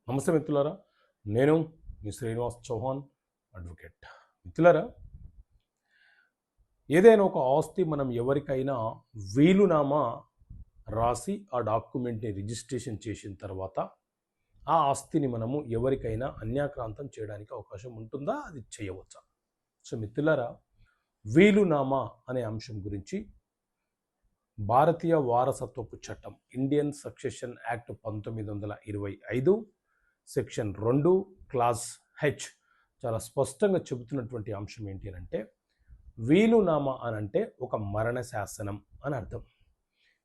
నమస్తే మిత్రులారా, నేను మీ శ్రీనివాస్ చౌహాన్ అడ్వకేట్. మిత్రులారా, ఏదైనా ఒక ఆస్తి మనం ఎవరికైనా వీలునామా రాసి ఆ డాక్యుమెంట్ని రిజిస్ట్రేషన్ చేసిన తర్వాత ఆ ఆస్తిని మనము ఎవరికైనా అన్యాక్రాంతం చేయడానికి అవకాశం ఉంటుందా, అది చేయవచ్చా? సో మిత్రులారా, వీలునామా అనే అంశం గురించి భారతీయ వారసత్వపు చట్టం Indian succession act 1925 section 2 class H చాలా స్పష్టంగా చెబుతున్నటువంటి అంశం ఏంటి అంటే, వీలునామా అని అంటే ఒక మరణ శాసనం అని అర్థం.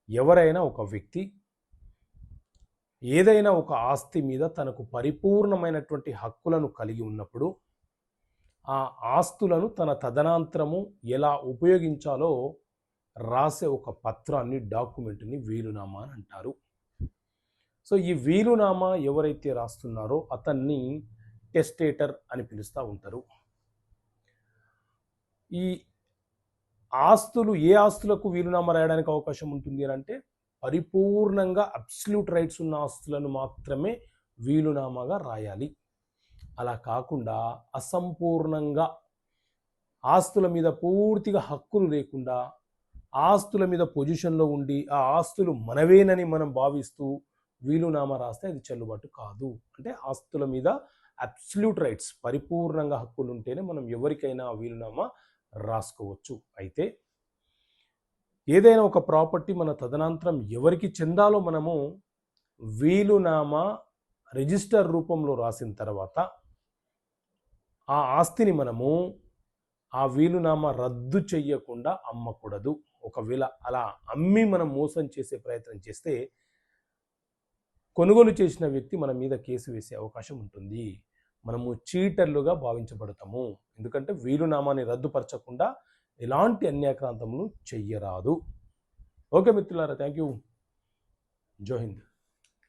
ఎవరైనా ఒక వ్యక్తి ఏదైనా ఒక ఆస్తి మీద తనకు పరిపూర్ణమైనటువంటి హక్కులను కలిగి ఉన్నప్పుడు ఆ ఆస్తులను తన తదనంతరము ఎలా ఉపయోగించాలో రాసే ఒక పత్రాన్ని, డాక్యుమెంట్ని వీలునామా అని అంటారు. సో ఈ వీలునామా ఎవరైతే రాస్తున్నారో అతన్ని టెస్టేటర్ అని పిలుస్తూ ఉంటారు. ఈ ఆస్తులు ఏ ఆస్తులకు వీలునామా రాయడానికి అవకాశం ఉంటుంది అని అంటే, పరిపూర్ణంగా అబ్సల్యూట్ రైట్స్ ఉన్న ఆస్తులను మాత్రమే వీలునామాగా రాయాలి. అలా కాకుండా అసంపూర్ణంగా ఆస్తుల మీద పూర్తిగా హక్కులు లేకుండా ఆస్తుల మీద పొజిషన్లో ఉండి ఆ ఆస్తులు మనవేనని మనం భావిస్తూ వీలునామా రాస్తే అది చెల్లుబాటు కాదు. అంటే ఆస్తుల మీద అబ్సల్యూట్ రైట్స్, పరిపూర్ణంగా హక్కులు ఉంటేనే మనం ఎవరికైనా వీలునామా రాసుకోవచ్చు. అయితే ఏదైనా ఒక ప్రాపర్టీ మన తదనంతరం ఎవరికి చెందాలో మనము వీలునామా రిజిస్టర్ రూపంలో రాసిన తర్వాత ఆ ఆస్తిని మనము ఆ వీలునామా రద్దు చెయ్యకుండా అమ్మకూడదు. ఒకవేళ అలా అమ్మి మనం మోసం చేసే ప్రయత్నం చేస్తే కొనుగోలు చేసిన వ్యక్తి మన మీద కేసు వేసే అవకాశం ఉంటుంది. మనము చీటర్లుగా భావించబడతాము. ఎందుకంటే వీలునామాని రద్దుపరచకుండా ఎలాంటి అన్యాక్రాంతములు చెయ్యరాదు. ఓకే మిత్రులారా, థ్యాంక్ యూ. జై హింద్.